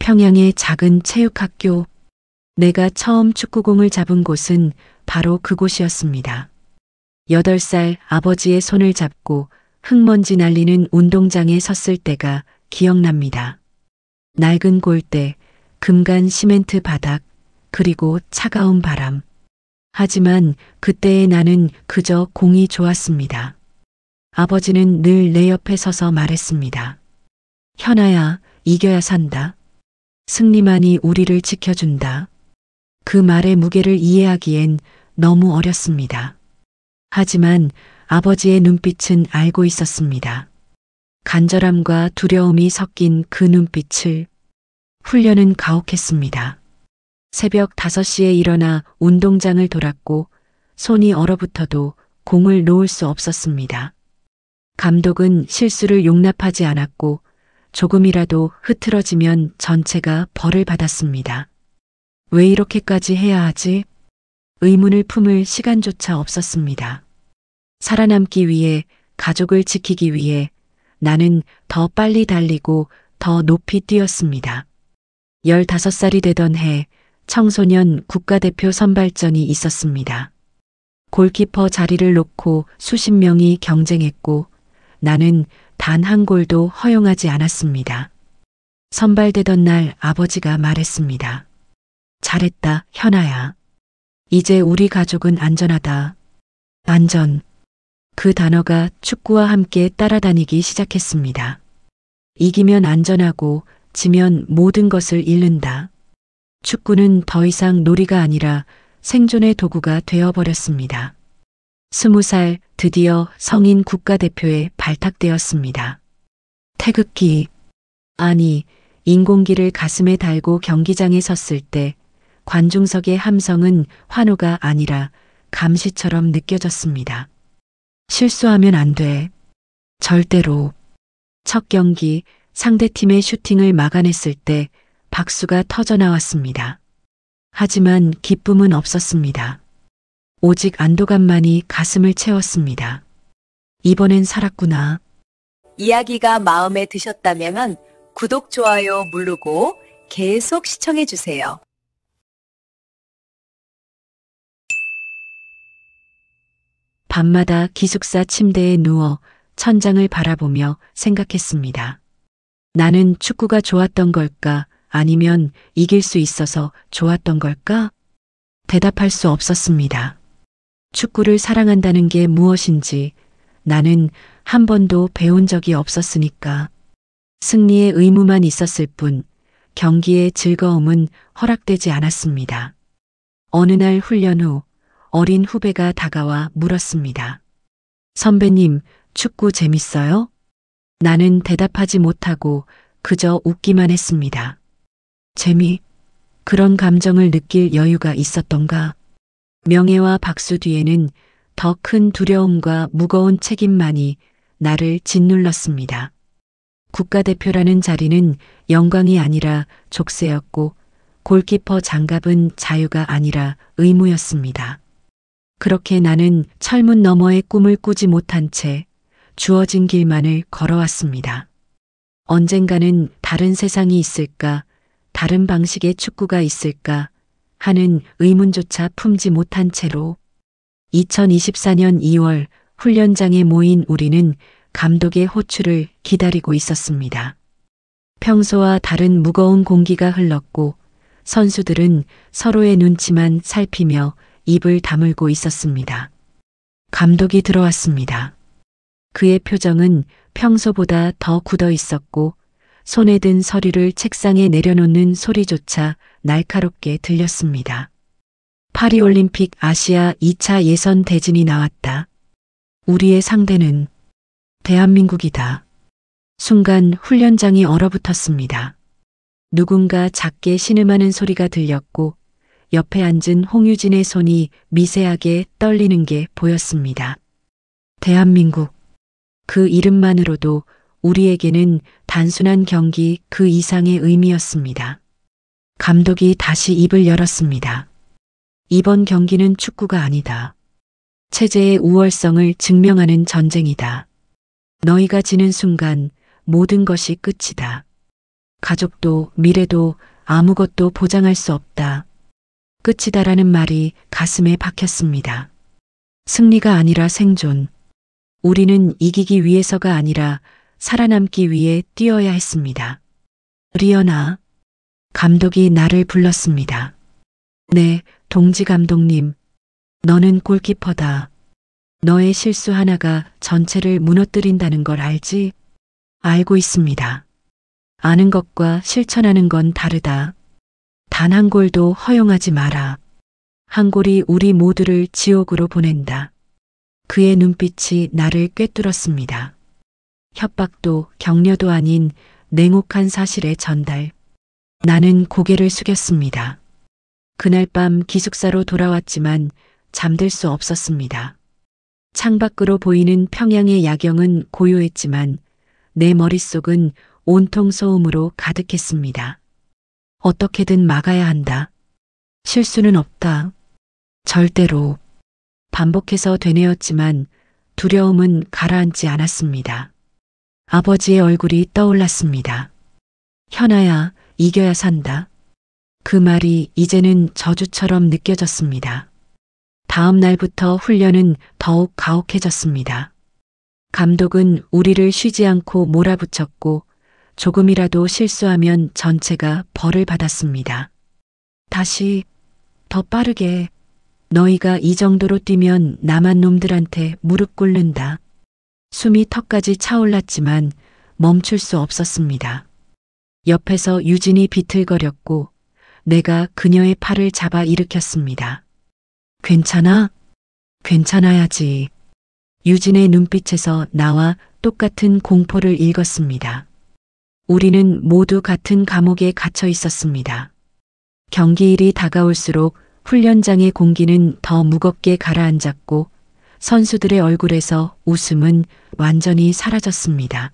평양의 작은 체육학교. 내가 처음 축구공을 잡은 곳은 바로 그곳이었습니다. 8살 아버지의 손을 잡고 흙먼지 날리는 운동장에 섰을 때가 기억납니다. 낡은 골대, 금간 시멘트 바닥, 그리고 차가운 바람. 하지만 그때의 나는 그저 공이 좋았습니다. 아버지는 늘 내 옆에 서서 말했습니다. 현아야, 이겨야 산다. 승리만이 우리를 지켜준다. 그 말의 무게를 이해하기엔 너무 어렸습니다. 하지만 아버지의 눈빛은 알고 있었습니다. 간절함과 두려움이 섞인 그 눈빛을. 훈련은 가혹했습니다. 새벽 5시에 일어나 운동장을 돌았고 손이 얼어붙어도 공을 놓을 수 없었습니다. 감독은 실수를 용납하지 않았고 조금이라도 흐트러지면 전체가 벌을 받았습니다. 왜 이렇게까지 해야 하지? 의문을 품을 시간조차 없었습니다. 살아남기 위해, 가족을 지키기 위해 나는 더 빨리 달리고 더 높이 뛰었습니다. 15살이 되던 해 청소년 국가대표 선발전이 있었습니다. 골키퍼 자리를 놓고 수십 명이 경쟁했고 나는 단 한 골도 허용하지 않았습니다. 선발되던 날 아버지가 말했습니다. 잘했다, 현아야. 이제 우리 가족은 안전하다. 안전. 그 단어가 축구와 함께 따라다니기 시작했습니다. 이기면 안전하고 지면 모든 것을 잃는다. 축구는 더 이상 놀이가 아니라 생존의 도구가 되어버렸습니다. 20살 드디어 성인 국가대표에 발탁되었습니다. 태극기. 아니, 인공기를 가슴에 달고 경기장에 섰을 때 관중석의 함성은 환호가 아니라 감시처럼 느껴졌습니다. 실수하면 안 돼. 절대로. 첫 경기 상대팀의 슈팅을 막아냈을 때 박수가 터져나왔습니다. 하지만 기쁨은 없었습니다. 오직 안도감만이 가슴을 채웠습니다. 이번엔 살았구나. 이야기가 마음에 드셨다면 구독, 좋아요 누르고 계속 시청해주세요. 밤마다 기숙사 침대에 누워 천장을 바라보며 생각했습니다. 나는 축구가 좋았던 걸까? 아니면 이길 수 있어서 좋았던 걸까? 대답할 수 없었습니다. 축구를 사랑한다는 게 무엇인지 나는 한 번도 배운 적이 없었으니까. 승리의 의무만 있었을 뿐 경기의 즐거움은 허락되지 않았습니다. 어느 날 훈련 후 어린 후배가 다가와 물었습니다. 선배님, 축구 재밌어요? 나는 대답하지 못하고 그저 웃기만 했습니다. 그런 감정을 느낄 여유가 있었던가? 명예와 박수 뒤에는 더 큰 두려움과 무거운 책임만이 나를 짓눌렀습니다. 국가대표라는 자리는 영광이 아니라 족쇄였고 골키퍼 장갑은 자유가 아니라 의무였습니다. 그렇게 나는 철문 너머의 꿈을 꾸지 못한 채 주어진 길만을 걸어왔습니다. 언젠가는 다른 세상이 있을까, 다른 방식의 축구가 있을까 하는 의문조차 품지 못한 채로 2024년 2월 훈련장에 모인 우리는 감독의 호출을 기다리고 있었습니다. 평소와 다른 무거운 공기가 흘렀고 선수들은 서로의 눈치만 살피며 입을 다물고 있었습니다. 감독이 들어왔습니다. 그의 표정은 평소보다 더 굳어 있었고 손에 든 서류를 책상에 내려놓는 소리조차 날카롭게 들렸습니다. 파리올림픽 아시아 2차 예선 대진이 나왔다. 우리의 상대는 대한민국이다. 순간 훈련장이 얼어붙었습니다. 누군가 작게 신음하는 소리가 들렸고 옆에 앉은 홍유진의 손이 미세하게 떨리는 게 보였습니다. 대한민국. 그 이름만으로도 우리에게는 단순한 경기 그 이상의 의미였습니다. 감독이 다시 입을 열었습니다. 이번 경기는 축구가 아니다. 체제의 우월성을 증명하는 전쟁이다. 너희가 지는 순간 모든 것이 끝이다. 가족도 미래도 아무것도 보장할 수 없다. 끝이다라는 말이 가슴에 박혔습니다. 승리가 아니라 생존. 우리는 이기기 위해서가 아니라 살아남기 위해 뛰어야 했습니다. 리언아. 감독이 나를 불렀습니다. 네, 동지 감독님. 너는 골키퍼다. 너의 실수 하나가 전체를 무너뜨린다는 걸 알지? 알고 있습니다. 아는 것과 실천하는 건 다르다. 단 한 골도 허용하지 마라. 한 골이 우리 모두를 지옥으로 보낸다. 그의 눈빛이 나를 꿰뚫었습니다. 협박도 격려도 아닌 냉혹한 사실의 전달. 나는 고개를 숙였습니다. 그날 밤 기숙사로 돌아왔지만 잠들 수 없었습니다. 창밖으로 보이는 평양의 야경은 고요했지만 내 머릿속은 온통 소음으로 가득했습니다. 어떻게든 막아야 한다. 실수는 없다. 절대로. 반복해서 되뇌었지만 두려움은 가라앉지 않았습니다. 아버지의 얼굴이 떠올랐습니다. 현아야, 이겨야 산다. 그 말이 이제는 저주처럼 느껴졌습니다. 다음 날부터 훈련은 더욱 가혹해졌습니다. 감독은 우리를 쉬지 않고 몰아붙였고 조금이라도 실수하면 전체가 벌을 받았습니다. 다시, 더 빠르게. 너희가 이 정도로 뛰면 남한 놈들한테 무릎 꿇는다. 숨이 턱까지 차올랐지만 멈출 수 없었습니다. 옆에서 유진이 비틀거렸고 내가 그녀의 팔을 잡아 일으켰습니다. 괜찮아? 괜찮아야지. 유진의 눈빛에서 나와 똑같은 공포를 읽었습니다. 우리는 모두 같은 감옥에 갇혀 있었습니다. 경기일이 다가올수록 훈련장의 공기는 더 무겁게 가라앉았고 선수들의 얼굴에서 웃음은 완전히 사라졌습니다.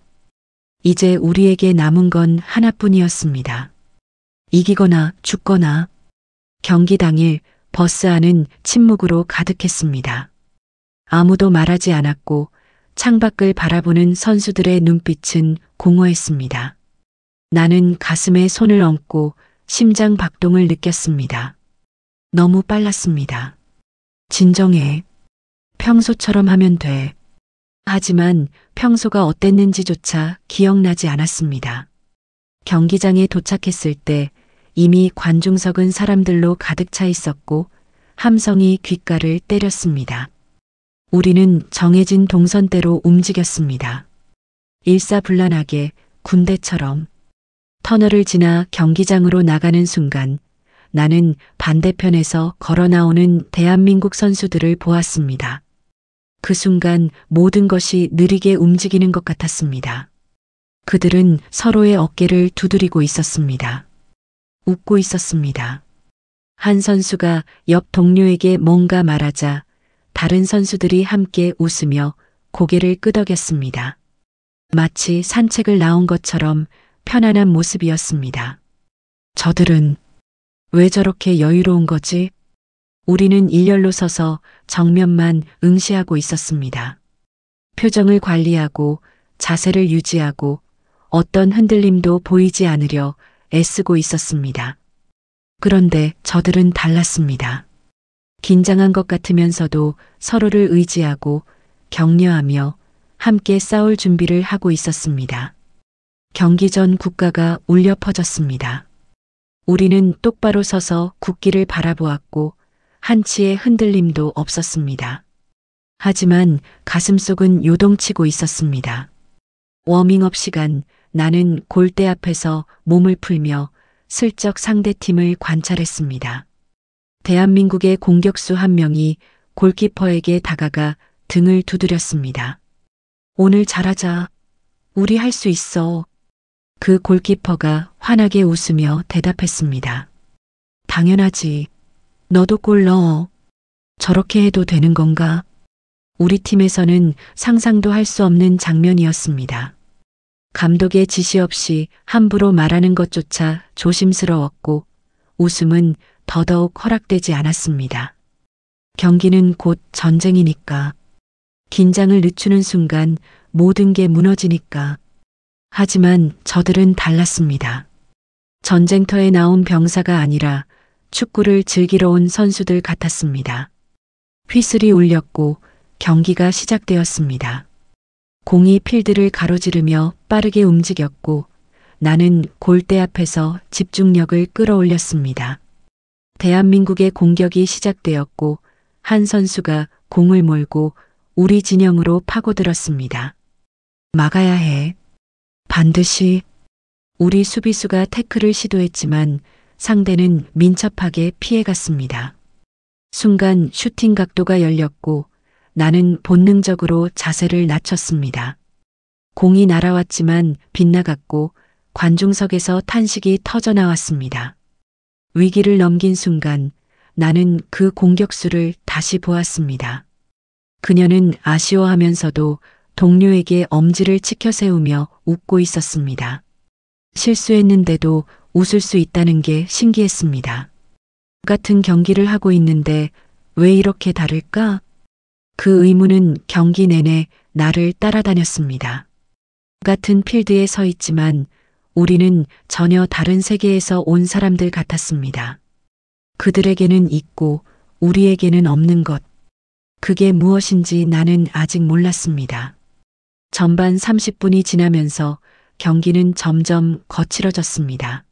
이제 우리에게 남은 건 하나뿐이었습니다. 이기거나 죽거나. 경기 당일 버스 안은 침묵으로 가득했습니다. 아무도 말하지 않았고 창밖을 바라보는 선수들의 눈빛은 공허했습니다. 나는 가슴에 손을 얹고 심장 박동을 느꼈습니다. 너무 빨랐습니다. 진정해. 평소처럼 하면 돼. 하지만 평소가 어땠는지조차 기억나지 않았습니다. 경기장에 도착했을 때 이미 관중석은 사람들로 가득 차 있었고 함성이 귓가를 때렸습니다. 우리는 정해진 동선대로 움직였습니다. 일사불란하게 군대처럼. 터널을 지나 경기장으로 나가는 순간 나는 반대편에서 걸어 나오는 대한민국 선수들을 보았습니다. 그 순간 모든 것이 느리게 움직이는 것 같았습니다. 그들은 서로의 어깨를 두드리고 있었습니다. 웃고 있었습니다. 한 선수가 옆 동료에게 뭔가 말하자 다른 선수들이 함께 웃으며 고개를 끄덕였습니다. 마치 산책을 나온 것처럼 편안한 모습이었습니다. 저들은 왜 저렇게 여유로운 거지? 우리는 일렬로 서서 정면만 응시하고 있었습니다. 표정을 관리하고 자세를 유지하고 어떤 흔들림도 보이지 않으려 애쓰고 있었습니다. 그런데 저들은 달랐습니다. 긴장한 것 같으면서도 서로를 의지하고 격려하며 함께 싸울 준비를 하고 있었습니다. 경기 전 국가가 울려 퍼졌습니다. 우리는 똑바로 서서 국기를 바라보았고 한치의 흔들림도 없었습니다. 하지만 가슴속은 요동치고 있었습니다. 워밍업 시간, 나는 골대 앞에서 몸을 풀며 슬쩍 상대팀을 관찰했습니다. 대한민국의 공격수 한 명이 골키퍼에게 다가가 등을 두드렸습니다. 오늘 잘하자. 우리 할 수 있어. 그 골키퍼가 환하게 웃으며 대답했습니다. 당연하지. 너도 골 넣어. 저렇게 해도 되는 건가? 우리 팀에서는 상상도 할 수 없는 장면이었습니다. 감독의 지시 없이 함부로 말하는 것조차 조심스러웠고 웃음은 더더욱 허락되지 않았습니다. 경기는 곧 전쟁이니까. 긴장을 늦추는 순간 모든 게 무너지니까. 하지만 저들은 달랐습니다. 전쟁터에 나온 병사가 아니라 축구를 즐기러 온 선수들 같았습니다. 휘슬이 울렸고 경기가 시작되었습니다. 공이 필드를 가로지르며 빠르게 움직였고 나는 골대 앞에서 집중력을 끌어올렸습니다. 대한민국의 공격이 시작되었고 한 선수가 공을 몰고 우리 진영으로 파고들었습니다. 막아야 해. 반드시. 우리 수비수가 태클을 시도했지만 상대는 민첩하게 피해갔습니다. 순간 슈팅 각도가 열렸고 나는 본능적으로 자세를 낮췄습니다. 공이 날아왔지만 빗나갔고 관중석에서 탄식이 터져나왔습니다. 위기를 넘긴 순간 나는 그 공격수를 다시 보았습니다. 그녀는 아쉬워하면서도 동료에게 엄지를 치켜 세우며 웃고 있었습니다. 실수했는데도 웃을 수 있다는 게 신기했습니다. 같은 경기를 하고 있는데 왜 이렇게 다를까? 그 의문은 경기 내내 나를 따라다녔습니다. 같은 필드에 서 있지만 우리는 전혀 다른 세계에서 온 사람들 같았습니다. 그들에게는 있고 우리에게는 없는 것. 그게 무엇인지 나는 아직 몰랐습니다. 전반 30분이 지나면서 경기는 점점 거칠어졌습니다.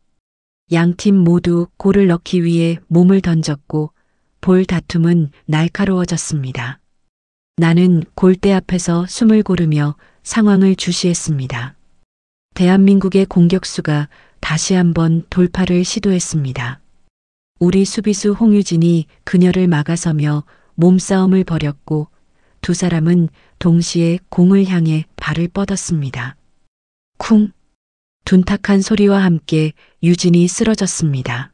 양팀 모두 골을 넣기 위해 몸을 던졌고 볼 다툼은 날카로워졌습니다. 나는 골대 앞에서 숨을 고르며 상황을 주시했습니다. 대한민국의 공격수가 다시 한번 돌파를 시도했습니다. 우리 수비수 홍유진이 그녀를 막아서며 몸싸움을 벌였고 두 사람은 동시에 공을 향해 발을 뻗었습니다. 쿵! 둔탁한 소리와 함께 유진이 쓰러졌습니다.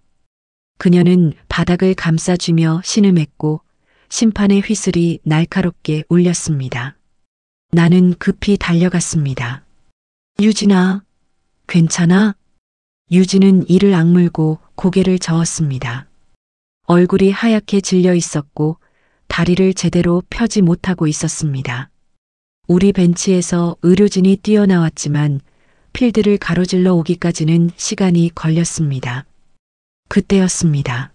그녀는 바닥을 감싸쥐며 신음했고 심판의 휘슬이 날카롭게 울렸습니다. 나는 급히 달려갔습니다. 유진아, 괜찮아? 유진은 이를 악물고 고개를 저었습니다. 얼굴이 하얗게 질려 있었고 다리를 제대로 펴지 못하고 있었습니다. 우리 벤치에서 의료진이 뛰어나왔지만 필드를 가로질러 오기까지는 시간이 걸렸습니다. 그때였습니다.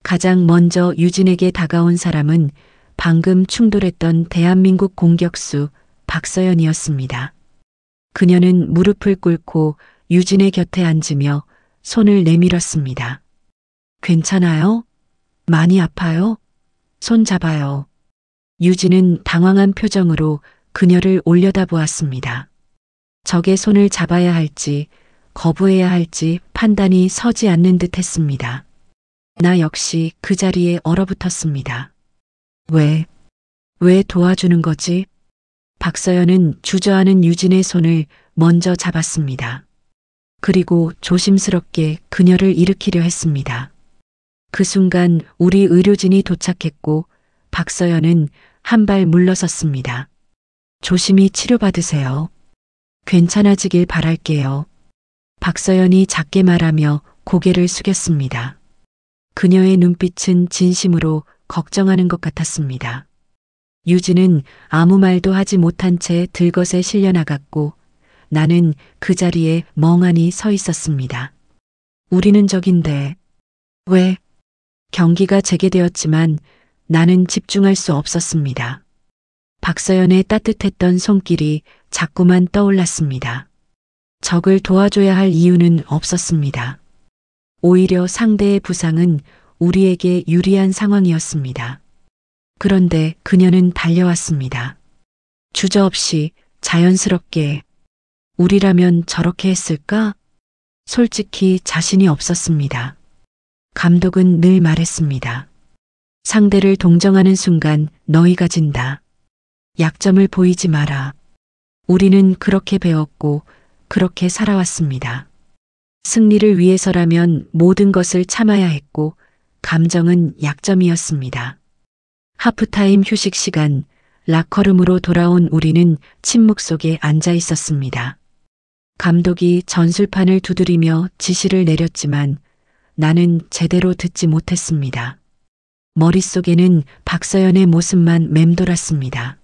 가장 먼저 유진에게 다가온 사람은 방금 충돌했던 대한민국 공격수 박서연이었습니다. 그녀는 무릎을 꿇고 유진의 곁에 앉으며 손을 내밀었습니다. 괜찮아요? 많이 아파요? 손 잡아요. 유진은 당황한 표정으로 그녀를 올려다보았습니다. 적의 손을 잡아야 할지 거부해야 할지 판단이 서지 않는 듯 했습니다. 나 역시 그 자리에 얼어붙었습니다. 왜 도와주는 거지? 박서연은 주저하는 유진의 손을 먼저 잡았습니다. 그리고 조심스럽게 그녀를 일으키려 했습니다. 그 순간 우리 의료진이 도착했고 박서연은 한 발 물러섰습니다. 조심히 치료받으세요. 괜찮아지길 바랄게요. 박서연이 작게 말하며 고개를 숙였습니다. 그녀의 눈빛은 진심으로 걱정하는 것 같았습니다. 유진은 아무 말도 하지 못한 채 들것에 실려나갔고 나는 그 자리에 멍하니 서 있었습니다. 우리는 적인데 왜? 경기가 재개되었지만 나는 집중할 수 없었습니다. 박서연의 따뜻했던 손길이 자꾸만 떠올랐습니다. 적을 도와줘야 할 이유는 없었습니다. 오히려 상대의 부상은 우리에게 유리한 상황이었습니다. 그런데 그녀는 달려왔습니다. 주저없이 자연스럽게. 우리라면 저렇게 했을까? 솔직히 자신이 없었습니다. 감독은 늘 말했습니다. 상대를 동정하는 순간 너희가 진다. 약점을 보이지 마라. 우리는 그렇게 배웠고 그렇게 살아왔습니다. 승리를 위해서라면 모든 것을 참아야 했고 감정은 약점이었습니다. 하프타임 휴식 시간, 라커룸으로 돌아온 우리는 침묵 속에 앉아 있었습니다. 감독이 전술판을 두드리며 지시를 내렸지만 나는 제대로 듣지 못했습니다. 머릿속에는 박서연의 모습만 맴돌았습니다.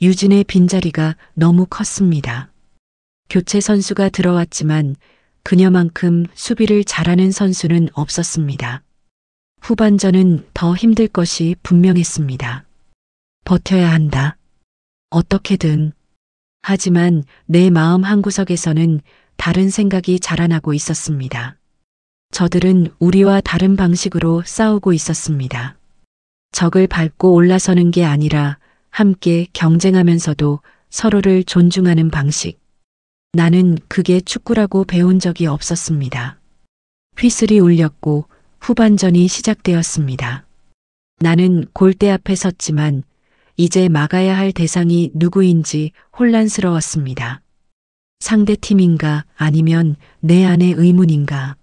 유진의 빈자리가 너무 컸습니다. 교체 선수가 들어왔지만 그녀만큼 수비를 잘하는 선수는 없었습니다. 후반전은 더 힘들 것이 분명했습니다. 버텨야 한다. 어떻게든. 하지만 내 마음 한구석에서는 다른 생각이 자라나고 있었습니다. 저들은 우리와 다른 방식으로 싸우고 있었습니다. 적을 밟고 올라서는 게 아니라 함께 경쟁하면서도 서로를 존중하는 방식. 나는 그게 축구라고 배운 적이 없었습니다. 휘슬이 울렸고 후반전이 시작되었습니다. 나는 골대 앞에 섰지만 이제 막아야 할 대상이 누구인지 혼란스러웠습니다. 상대 팀인가 아니면 내 안의 의문인가.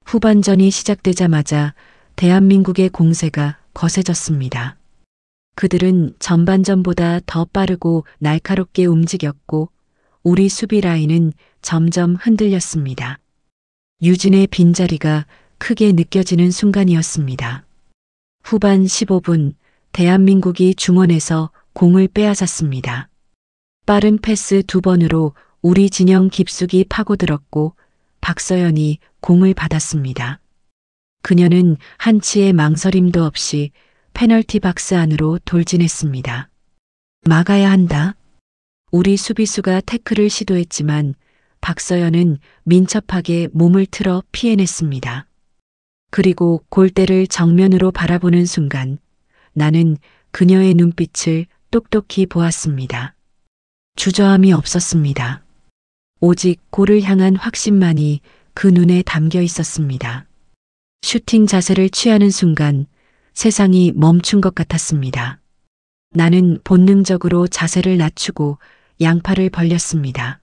후반전이 시작되자마자 대한민국의 공세가 거세졌습니다. 그들은 전반전보다 더 빠르고 날카롭게 움직였고 우리 수비 라인은 점점 흔들렸습니다. 유진의 빈자리가 크게 느껴지는 순간이었습니다. 후반 15분 대한민국이 중원에서 공을 빼앗았습니다. 빠른 패스 2번으로 우리 진영 깊숙이 파고들었고 박서연이 공을 받았습니다. 그녀는 한치의 망설임도 없이 페널티 박스 안으로 돌진했습니다. 막아야 한다. 우리 수비수가 태클을 시도했지만 박서연은 민첩하게 몸을 틀어 피해냈습니다. 그리고 골대를 정면으로 바라보는 순간 나는 그녀의 눈빛을 똑똑히 보았습니다. 주저함이 없었습니다. 오직 골을 향한 확신만이 그 눈에 담겨 있었습니다. 슈팅 자세를 취하는 순간 세상이 멈춘 것 같았습니다. 나는 본능적으로 자세를 낮추고 양팔을 벌렸습니다.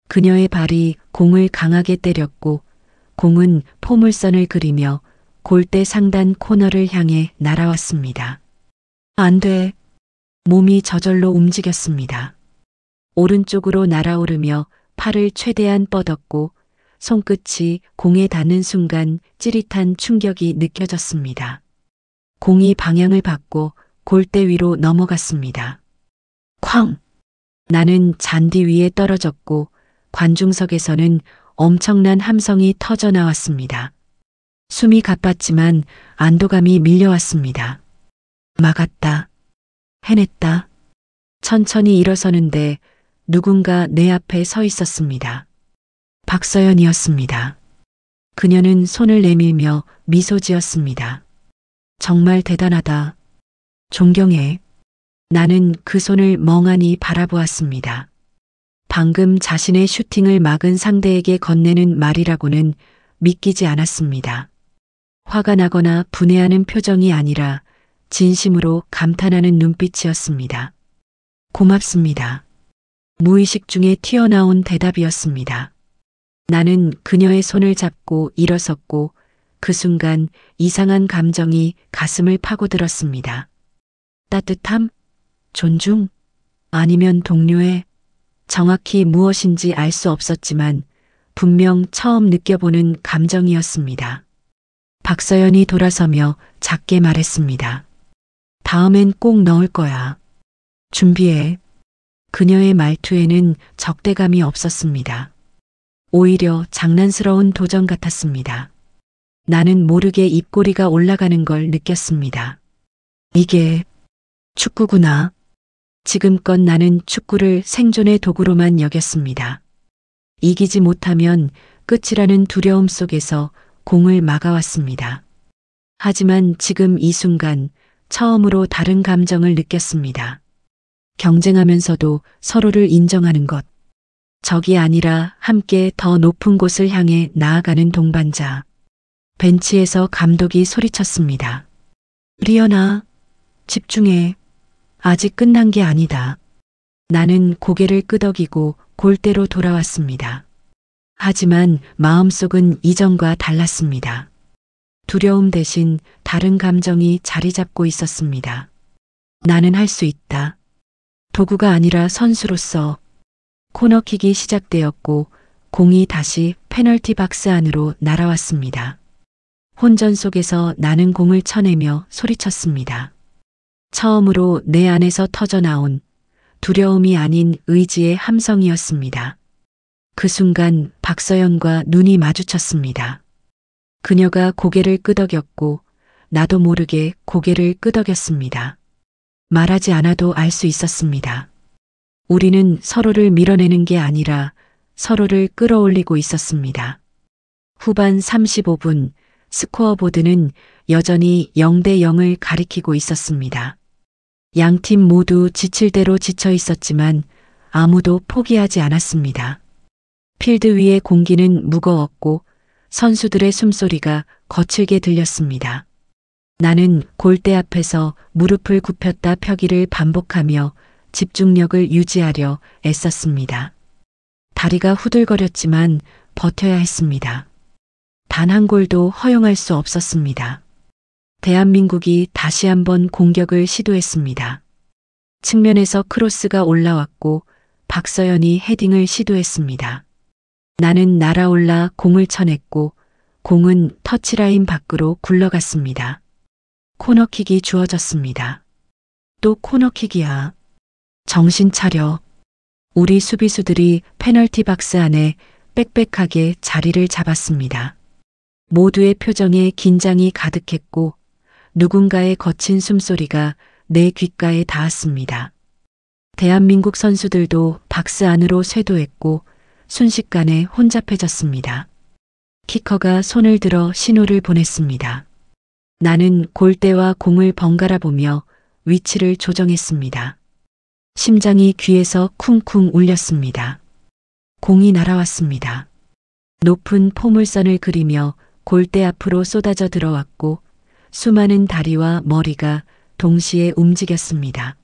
그녀의 발이 공을 강하게 때렸고 공은 포물선을 그리며 골대 상단 코너를 향해 날아왔습니다. 안 돼. 몸이 저절로 움직였습니다. 오른쪽으로 날아오르며 팔을 최대한 뻗었고 손끝이 공에 닿는 순간 찌릿한 충격이 느껴졌습니다. 공이 방향을 바꿔 골대 위로 넘어갔습니다. 쾅! 나는 잔디 위에 떨어졌고 관중석에서는 엄청난 함성이 터져 나왔습니다. 숨이 가빴지만 안도감이 밀려왔습니다. 막았다. 해냈다. 천천히 일어서는데 누군가 내 앞에 서 있었습니다. 박서연이었습니다. 그녀는 손을 내밀며 미소 지었습니다. 정말 대단하다. 존경해. 나는 그 손을 멍하니 바라보았습니다. 방금 자신의 슈팅을 막은 상대에게 건네는 말이라고는 믿기지 않았습니다. 화가 나거나 분해하는 표정이 아니라 진심으로 감탄하는 눈빛이었습니다. 고맙습니다. 무의식 중에 튀어나온 대답이었습니다. 나는 그녀의 손을 잡고 일어섰고 그 순간 이상한 감정이 가슴을 파고들었습니다. 따뜻함? 존중? 아니면 동료애? 정확히 무엇인지 알 수 없었지만 분명 처음 느껴보는 감정이었습니다. 박서연이 돌아서며 작게 말했습니다. 다음엔 꼭 넣을 거야. 준비해. 그녀의 말투에는 적대감이 없었습니다. 오히려 장난스러운 도전 같았습니다. 나는 모르게 입꼬리가 올라가는 걸 느꼈습니다. 이게 축구구나. 지금껏 나는 축구를 생존의 도구로만 여겼습니다. 이기지 못하면 끝이라는 두려움 속에서 공을 막아왔습니다. 하지만 지금 이 순간 처음으로 다른 감정을 느꼈습니다. 경쟁하면서도 서로를 인정하는 것. 적이 아니라 함께 더 높은 곳을 향해 나아가는 동반자. 벤치에서 감독이 소리쳤습니다. 리언아, 집중해. 아직 끝난 게 아니다. 나는 고개를 끄덕이고 골대로 돌아왔습니다. 하지만 마음속은 이전과 달랐습니다. 두려움 대신 다른 감정이 자리 잡고 있었습니다. 나는 할 수 있다. 도구가 아니라 선수로서. 코너킥이 시작되었고 공이 다시 페널티 박스 안으로 날아왔습니다. 혼전 속에서 나는 공을 쳐내며 소리쳤습니다. 처음으로 내 안에서 터져나온 두려움이 아닌 의지의 함성이었습니다. 그 순간 박서연과 눈이 마주쳤습니다. 그녀가 고개를 끄덕였고 나도 모르게 고개를 끄덕였습니다. 말하지 않아도 알 수 있었습니다. 우리는 서로를 밀어내는 게 아니라 서로를 끌어올리고 있었습니다. 후반 35분 스코어보드는 여전히 0대 0을 가리키고 있었습니다. 양팀 모두 지칠 대로 지쳐 있었지만 아무도 포기하지 않았습니다. 필드 위의 공기는 무거웠고 선수들의 숨소리가 거칠게 들렸습니다. 나는 골대 앞에서 무릎을 굽혔다 펴기를 반복하며 집중력을 유지하려 애썼습니다. 다리가 후들거렸지만 버텨야 했습니다. 단 한 골도 허용할 수 없었습니다. 대한민국이 다시 한번 공격을 시도했습니다. 측면에서 크로스가 올라왔고 박서연이 헤딩을 시도했습니다. 나는 날아올라 공을 쳐냈고 공은 터치라인 밖으로 굴러갔습니다. 코너킥이 주어졌습니다. 또 코너킥이야. 정신 차려. 우리 수비수들이 페널티 박스 안에 빽빽하게 자리를 잡았습니다. 모두의 표정에 긴장이 가득했고 누군가의 거친 숨소리가 내 귓가에 닿았습니다. 대한민국 선수들도 박스 안으로 쇄도했고 순식간에 혼잡해졌습니다. 키커가 손을 들어 신호를 보냈습니다. 나는 골대와 공을 번갈아 보며 위치를 조정했습니다. 심장이 귀에서 쿵쿵 울렸습니다. 공이 날아왔습니다. 높은 포물선을 그리며 골대 앞으로 쏟아져 들어왔고 수많은 다리와 머리가 동시에 움직였습니다.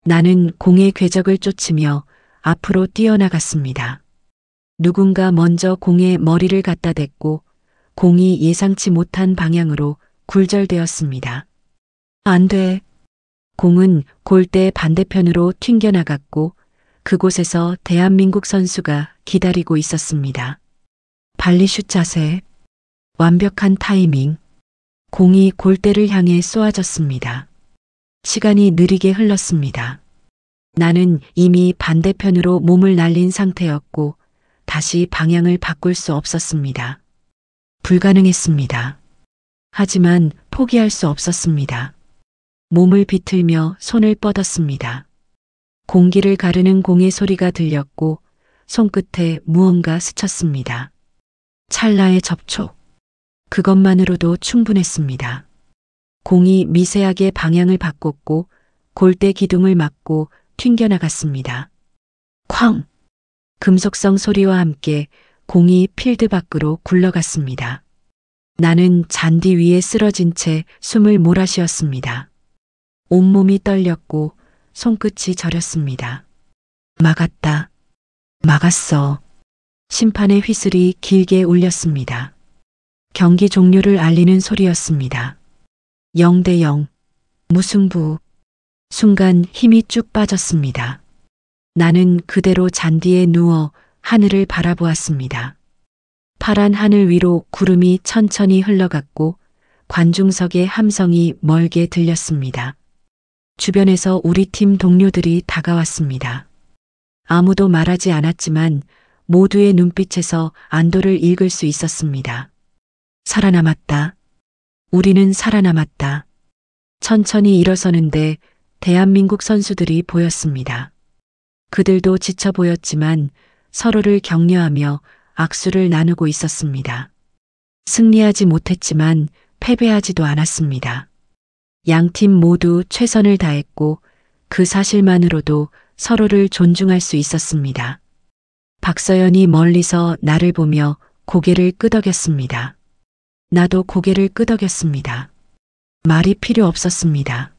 나는 공의 궤적을 쫓으며 앞으로 뛰어나갔습니다. 누군가 먼저 공에 머리를 갖다 댔고 공이 예상치 못한 방향으로 굴절되었습니다. 안 돼. 공은 골대 반대편으로 튕겨나갔고 그곳에서 대한민국 선수가 기다리고 있었습니다. 발리슛 자세, 완벽한 타이밍, 공이 골대를 향해 쏘아졌습니다. 시간이 느리게 흘렀습니다. 나는 이미 반대편으로 몸을 날린 상태였고 다시 방향을 바꿀 수 없었습니다. 불가능했습니다. 하지만 포기할 수 없었습니다. 몸을 비틀며 손을 뻗었습니다. 공기를 가르는 공의 소리가 들렸고 손끝에 무언가 스쳤습니다. 찰나의 접촉. 그것만으로도 충분했습니다. 공이 미세하게 방향을 바꿨고 골대 기둥을 맞고 튕겨나갔습니다. 쾅! 금속성 소리와 함께 공이 필드 밖으로 굴러갔습니다. 나는 잔디 위에 쓰러진 채 숨을 몰아쉬었습니다. 온몸이 떨렸고 손끝이 저렸습니다. 막았다. 막았어. 심판의 휘슬이 길게 울렸습니다. 경기 종료를 알리는 소리였습니다. 0대 0. 무승부. 순간 힘이 쭉 빠졌습니다. 나는 그대로 잔디에 누워 하늘을 바라보았습니다. 파란 하늘 위로 구름이 천천히 흘러갔고 관중석의 함성이 멀게 들렸습니다. 주변에서 우리 팀 동료들이 다가왔습니다. 아무도 말하지 않았지만 모두의 눈빛에서 안도를 읽을 수 있었습니다. 살아남았다. 우리는 살아남았다. 천천히 일어서는데 대한민국 선수들이 보였습니다. 그들도 지쳐 보였지만 서로를 격려하며 악수를 나누고 있었습니다. 승리하지 못했지만 패배하지도 않았습니다. 양팀 모두 최선을 다했고 그 사실만으로도 서로를 존중할 수 있었습니다. 박서연이 멀리서 나를 보며 고개를 끄덕였습니다. 나도 고개를 끄덕였습니다. 말이 필요 없었습니다.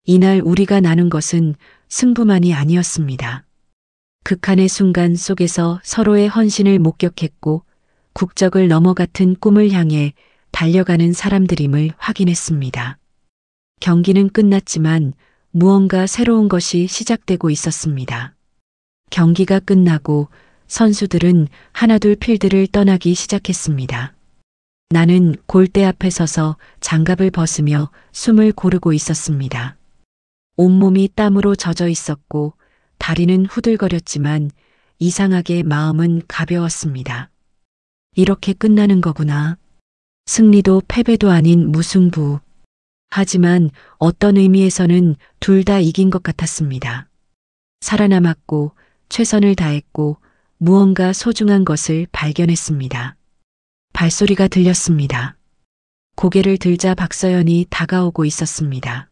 이날 우리가 나눈 것은 승부만이 아니었습니다. 극한의 순간 속에서 서로의 헌신을 목격했고 국적을 넘어 같은 꿈을 향해 달려가는 사람들임을 확인했습니다. 경기는 끝났지만 무언가 새로운 것이 시작되고 있었습니다. 경기가 끝나고 선수들은 하나둘 필드를 떠나기 시작했습니다. 나는 골대 앞에 서서 장갑을 벗으며 숨을 고르고 있었습니다. 온몸이 땀으로 젖어 있었고 다리는 후들거렸지만 이상하게 마음은 가벼웠습니다. 이렇게 끝나는 거구나. 승리도 패배도 아닌 무승부. 하지만 어떤 의미에서는 둘 다 이긴 것 같았습니다. 살아남았고 최선을 다했고 무언가 소중한 것을 발견했습니다. 발소리가 들렸습니다. 고개를 들자 박서연이 다가오고 있었습니다.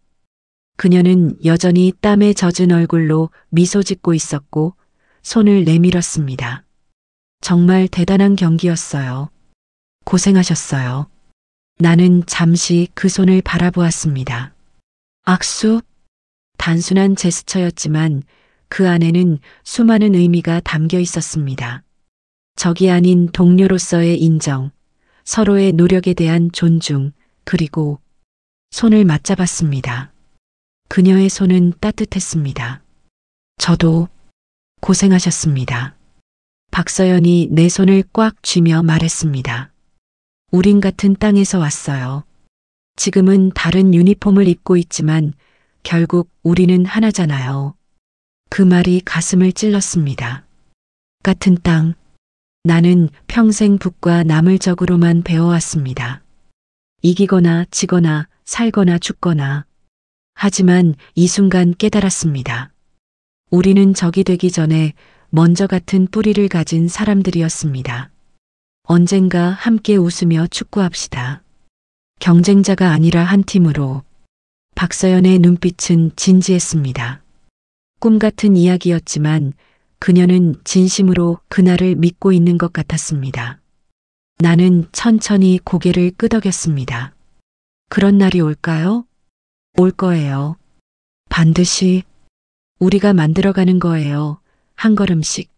그녀는 여전히 땀에 젖은 얼굴로 미소 짓고 있었고 손을 내밀었습니다. 정말 대단한 경기였어요. 고생하셨어요. 나는 잠시 그 손을 바라보았습니다. 악수? 단순한 제스처였지만 그 안에는 수많은 의미가 담겨 있었습니다. 적이 아닌 동료로서의 인정, 서로의 노력에 대한 존중, 그리고 손을 맞잡았습니다. 그녀의 손은 따뜻했습니다. 저도 고생하셨습니다. 박서연이 내 손을 꽉 쥐며 말했습니다. 우린 같은 땅에서 왔어요. 지금은 다른 유니폼을 입고 있지만 결국 우리는 하나잖아요. 그 말이 가슴을 찔렀습니다. 같은 땅. 나는 평생 북과 남을 적으로만 배워왔습니다. 이기거나 지거나 살거나 죽거나. 하지만 이 순간 깨달았습니다. 우리는 적이 되기 전에 먼저 같은 뿌리를 가진 사람들이었습니다. 언젠가 함께 웃으며 축구합시다. 경쟁자가 아니라 한 팀으로. 박서연의 눈빛은 진지했습니다. 꿈 같은 이야기였지만 그녀는 진심으로 그날을 믿고 있는 것 같았습니다. 나는 천천히 고개를 끄덕였습니다. 그런 날이 올까요? 올 거예요. 반드시 우리가 만들어가는 거예요. 한 걸음씩.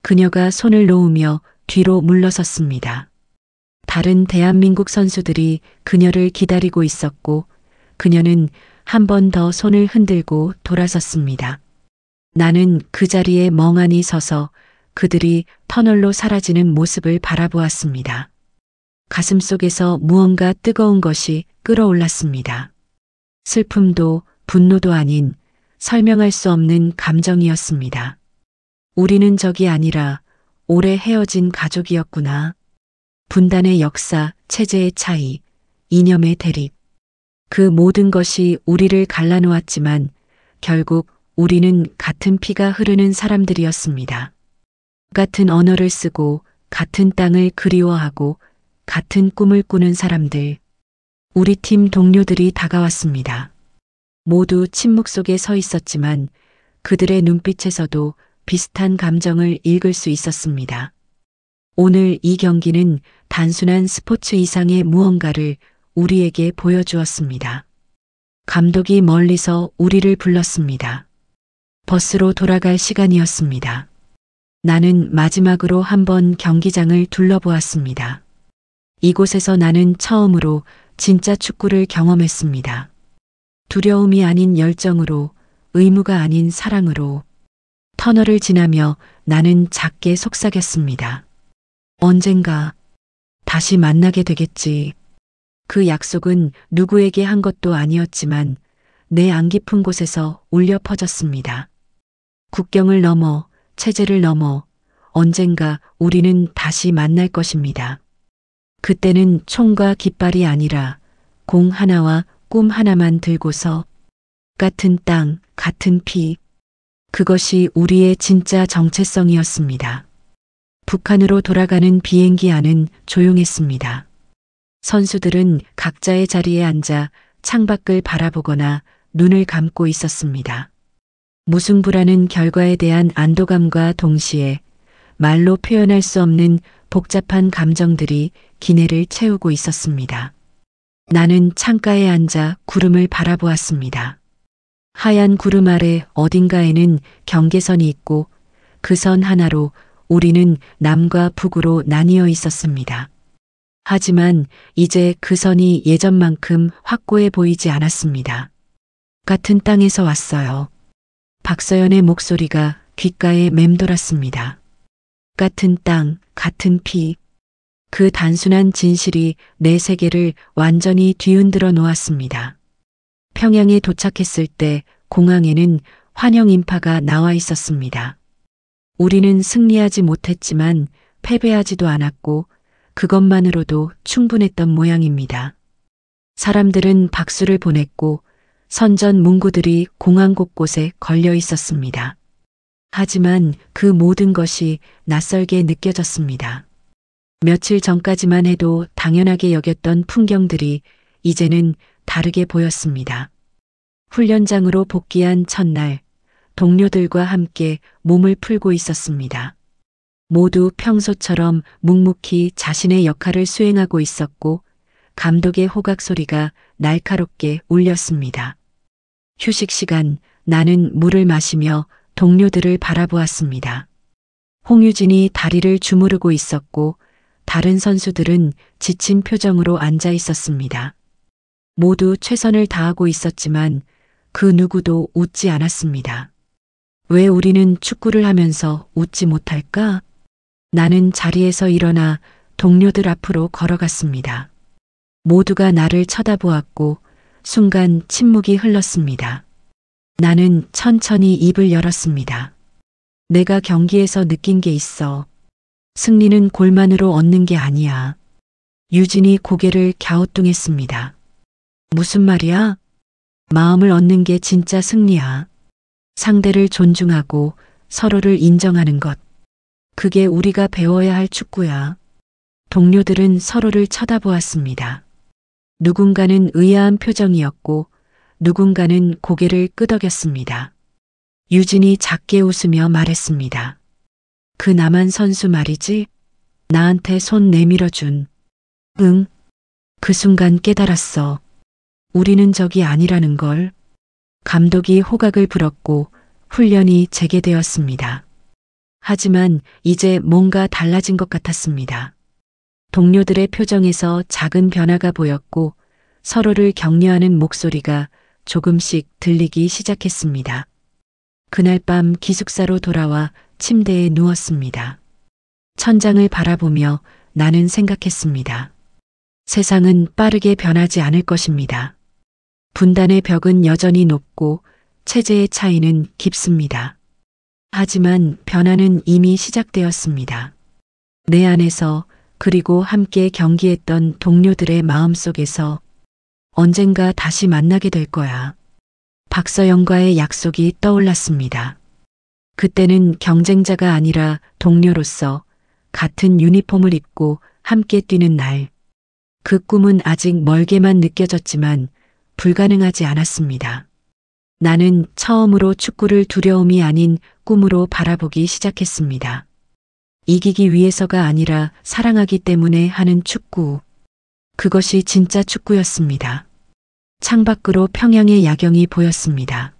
그녀가 손을 놓으며 뒤로 물러섰습니다. 다른 대한민국 선수들이 그녀를 기다리고 있었고 그녀는 한 번 더 손을 흔들고 돌아섰습니다. 나는 그 자리에 멍하니 서서 그들이 터널로 사라지는 모습을 바라보았습니다. 가슴속에서 무언가 뜨거운 것이 끓어올랐습니다. 슬픔도 분노도 아닌 설명할 수 없는 감정이었습니다. 우리는 적이 아니라 오래 헤어진 가족이었구나. 분단의 역사, 체제의 차이, 이념의 대립. 그 모든 것이 우리를 갈라놓았지만 결국 우리는 같은 피가 흐르는 사람들이었습니다. 같은 언어를 쓰고 같은 땅을 그리워하고 같은 꿈을 꾸는 사람들. 우리 팀 동료들이 다가왔습니다. 모두 침묵 속에 서 있었지만 그들의 눈빛에서도 비슷한 감정을 읽을 수 있었습니다. 오늘 이 경기는 단순한 스포츠 이상의 무언가를 우리에게 보여주었습니다. 감독이 멀리서 우리를 불렀습니다. 버스로 돌아갈 시간이었습니다. 나는 마지막으로 한번 경기장을 둘러보았습니다. 이곳에서 나는 처음으로 진짜 축구를 경험했습니다. 두려움이 아닌 열정으로, 의무가 아닌 사랑으로. 터널을 지나며 나는 작게 속삭였습니다. 언젠가 다시 만나게 되겠지. 그 약속은 누구에게 한 것도 아니었지만 내 안 깊은 곳에서 울려 퍼졌습니다. 국경을 넘어, 체제를 넘어 언젠가 우리는 다시 만날 것입니다. 그때는 총과 깃발이 아니라 공 하나와 꿈 하나만 들고서 같은 땅, 같은 피. 그것이 우리의 진짜 정체성이었습니다. 북한으로 돌아가는 비행기 안은 조용했습니다. 선수들은 각자의 자리에 앉아 창밖을 바라보거나 눈을 감고 있었습니다. 무승부라는 결과에 대한 안도감과 동시에 말로 표현할 수 없는 복잡한 감정들이 기내를 채우고 있었습니다. 나는 창가에 앉아 구름을 바라보았습니다. 하얀 구름 아래 어딘가에는 경계선이 있고 그 선 하나로 우리는 남과 북으로 나뉘어 있었습니다. 하지만 이제 그 선이 예전만큼 확고해 보이지 않았습니다. 같은 땅에서 왔어요. 박서연의 목소리가 귓가에 맴돌았습니다. 같은 땅, 같은 피. 그 단순한 진실이 내 세계를 완전히 뒤흔들어 놓았습니다. 평양에 도착했을 때 공항에는 환영 인파가 나와 있었습니다. 우리는 승리하지 못했지만 패배하지도 않았고 그것만으로도 충분했던 모양입니다. 사람들은 박수를 보냈고 선전 문구들이 공항 곳곳에 걸려 있었습니다. 하지만 그 모든 것이 낯설게 느껴졌습니다. 며칠 전까지만 해도 당연하게 여겼던 풍경들이 이제는 다르게 보였습니다. 훈련장으로 복귀한 첫날, 동료들과 함께 몸을 풀고 있었습니다. 모두 평소처럼 묵묵히 자신의 역할을 수행하고 있었고 감독의 호각 소리가 날카롭게 울렸습니다. 휴식 시간, 나는 물을 마시며 동료들을 바라보았습니다. 홍유진이 다리를 주무르고 있었고 다른 선수들은 지친 표정으로 앉아 있었습니다. 모두 최선을 다하고 있었지만 그 누구도 웃지 않았습니다. 왜 우리는 축구를 하면서 웃지 못할까? 나는 자리에서 일어나 동료들 앞으로 걸어갔습니다. 모두가 나를 쳐다보았고 순간 침묵이 흘렀습니다. 나는 천천히 입을 열었습니다. 내가 경기에서 느낀 게 있어. 승리는 골만으로 얻는 게 아니야. 유진이 고개를 갸우뚱했습니다. 무슨 말이야? 마음을 얻는 게 진짜 승리야. 상대를 존중하고 서로를 인정하는 것. 그게 우리가 배워야 할 축구야. 동료들은 서로를 쳐다보았습니다. 누군가는 의아한 표정이었고 누군가는 고개를 끄덕였습니다. 유진이 작게 웃으며 말했습니다. 그 남한 선수 말이지? 나한테 손 내밀어준. 응. 그 순간 깨달았어. 우리는 적이 아니라는 걸. 감독이 호각을 불었고 훈련이 재개되었습니다. 하지만 이제 뭔가 달라진 것 같았습니다. 동료들의 표정에서 작은 변화가 보였고 서로를 격려하는 목소리가 조금씩 들리기 시작했습니다. 그날 밤 기숙사로 돌아와 침대에 누웠습니다. 천장을 바라보며 나는 생각했습니다. 세상은 빠르게 변하지 않을 것입니다. 분단의 벽은 여전히 높고 체제의 차이는 깊습니다. 하지만 변화는 이미 시작되었습니다. 내 안에서 그리고 함께 경기했던 동료들의 마음속에서 언젠가 다시 만나게 될 거야. 박서영과의 약속이 떠올랐습니다. 그때는 경쟁자가 아니라 동료로서 같은 유니폼을 입고 함께 뛰는 날. 그 꿈은 아직 멀게만 느껴졌지만 불가능하지 않았습니다. 나는 처음으로 축구를 두려움이 아닌 꿈으로 바라보기 시작했습니다. 이기기 위해서가 아니라 사랑하기 때문에 하는 축구. 그것이 진짜 축구였습니다. 창밖으로 평양의 야경이 보였습니다.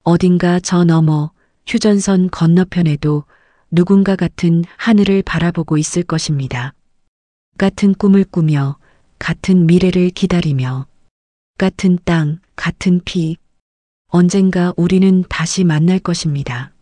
어딘가 저 너머 휴전선 건너편에도 누군가 같은 하늘을 바라보고 있을 것입니다. 같은 꿈을 꾸며 같은 미래를 기다리며 같은 땅, 같은 피. 언젠가 우리는 다시 만날 것입니다.